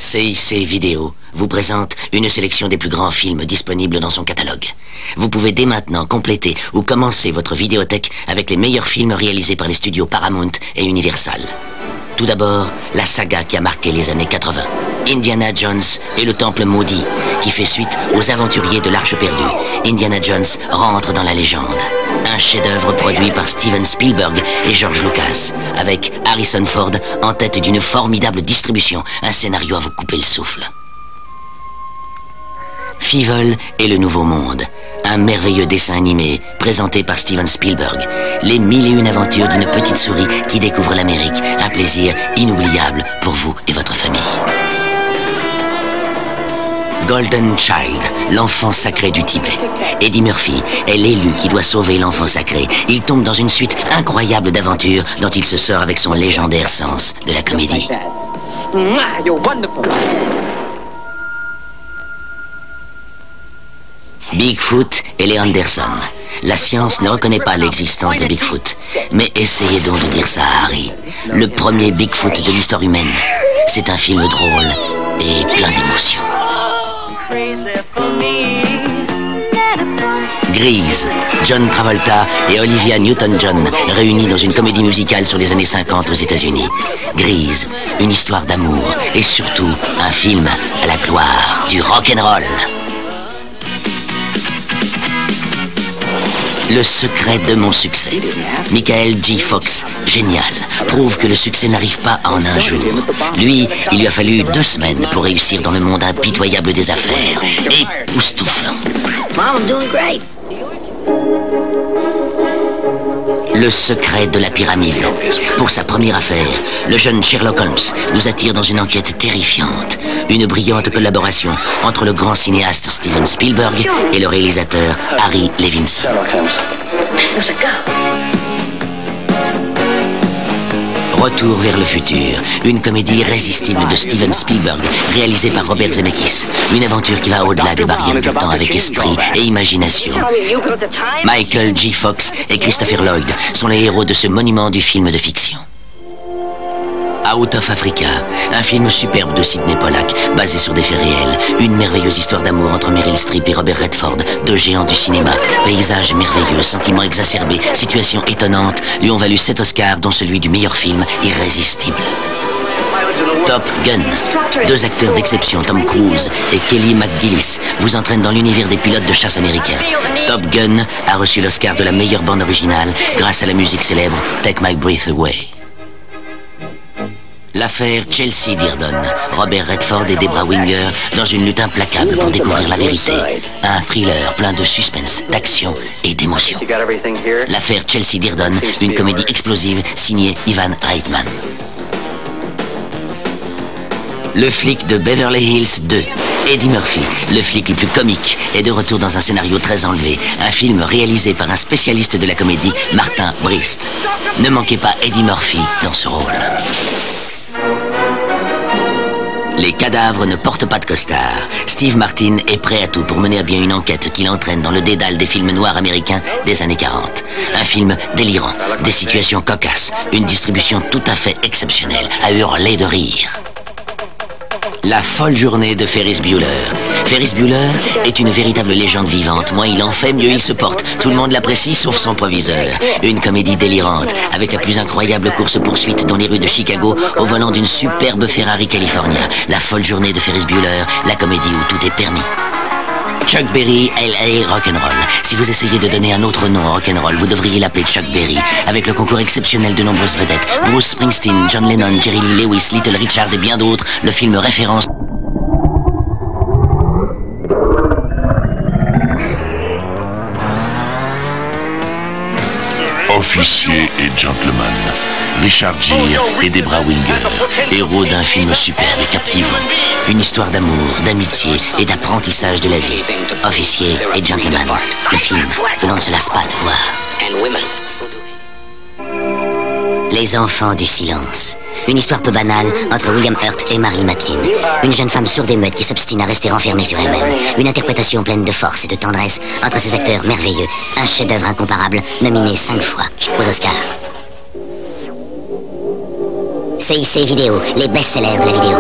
CIC Vidéo vous présente une sélection des plus grands films disponibles dans son catalogue. Vous pouvez dès maintenant compléter ou commencer votre vidéothèque avec les meilleurs films réalisés par les studios Paramount et Universal. Tout d'abord, la saga qui a marqué les années 80. Indiana Jones et le Temple Maudit, qui fait suite aux aventuriers de l'Arche perdue. Indiana Jones rentre dans la légende. Un chef-d'œuvre produit par Steven Spielberg et George Lucas, avec Harrison Ford en tête d'une formidable distribution. Un scénario à vous couper le souffle. Fievel et le Nouveau Monde, un merveilleux dessin animé présenté par Steven Spielberg. Les 1001 aventures d'une petite souris qui découvre l'Amérique. Un plaisir inoubliable pour vous et votre famille. Golden Child, l'enfant sacré du Tibet. Eddie Murphy est l'élu qui doit sauver l'enfant sacré. Il tombe dans une suite incroyable d'aventures dont il se sort avec son légendaire sens de la comédie. Bigfoot et les Anderson. La science ne reconnaît pas l'existence de Bigfoot. Mais essayez donc de dire ça à Harry. Le premier Bigfoot de l'histoire humaine. C'est un film drôle et plein d'émotions. Grease, John Travolta et Olivia Newton-John réunis dans une comédie musicale sur les années 50 aux États-Unis. Grease, une histoire d'amour et surtout un film à la gloire du rock'n'roll. Le secret de mon succès. Michael J. Fox, génial, prouve que le succès n'arrive pas en un jour. Lui, il lui a fallu 2 semaines pour réussir dans le monde impitoyable des affaires. Époustouflant. Le secret de la pyramide. Pour sa première affaire, le jeune Sherlock Holmes nous attire dans une enquête terrifiante. Une brillante collaboration entre le grand cinéaste Steven Spielberg et le réalisateur Harry Levinson. Retour vers le futur, une comédie irrésistible de Steven Spielberg, réalisée par Robert Zemeckis. Une aventure qui va au-delà des barrières du temps avec esprit et imagination. Michael J. Fox et Christopher Lloyd sont les héros de ce monument du film de fiction. Out of Africa, un film superbe de Sidney Pollack, basé sur des faits réels. Une merveilleuse histoire d'amour entre Meryl Streep et Robert Redford, 2 géants du cinéma. Paysages merveilleux, sentiments exacerbés, situations étonnantes lui ont valu 7 Oscars, dont celui du meilleur film, irrésistible. Top Gun, 2 acteurs d'exception, Tom Cruise et Kelly McGillis, vous entraînent dans l'univers des pilotes de chasse américains. Top Gun a reçu l'Oscar de la meilleure bande originale grâce à la musique célèbre Take My Breath Away. L'affaire Chelsea Dearden, Robert Redford et Debra Winger dans une lutte implacable pour découvrir la vérité. Un thriller plein de suspense, d'action et d'émotion. L'affaire Chelsea Dearden, une comédie explosive signée Ivan Reitman. Le flic de Beverly Hills 2. Eddie Murphy, le flic le plus comique, est de retour dans un scénario très enlevé. Un film réalisé par un spécialiste de la comédie, Martin Brest. Ne manquez pas Eddie Murphy dans ce rôle. Les cadavres ne portent pas de costard. Steve Martin est prêt à tout pour mener à bien une enquête qui l'entraîne dans le dédale des films noirs américains des années 40. Un film délirant, des situations cocasses, une distribution tout à fait exceptionnelle, à hurler de rire. La folle journée de Ferris Bueller. Ferris Bueller est une véritable légende vivante. Moins il en fait, mieux il se porte. Tout le monde l'apprécie, sauf son proviseur. Une comédie délirante, avec la plus incroyable course-poursuite dans les rues de Chicago, au volant d'une superbe Ferrari California. La folle journée de Ferris Bueller, la comédie où tout est permis. Chuck Berry, L.A. Rock'n'Roll. Si vous essayez de donner un autre nom au rock'n'roll, vous devriez l'appeler Chuck Berry. Avec le concours exceptionnel de nombreuses vedettes, Bruce Springsteen, John Lennon, Jerry Lee Lewis, Little Richard et bien d'autres, le film référence. Officier et gentleman, Richard Gere et Debra Winger, héros d'un film superbe et captivant. Une histoire d'amour, d'amitié et d'apprentissage de la vie. Officier et gentleman, le film que l'on ne se lasse pas de voir. Les enfants du silence. Une histoire peu banale entre William Hurt et Mary McLean. Une jeune femme sourde et muette qui s'obstine à rester renfermée sur elle-même. Une interprétation pleine de force et de tendresse entre ces acteurs merveilleux. Un chef-d'œuvre incomparable, nominé 5 fois aux Oscars. CIC Vidéo, les best-sellers de la vidéo.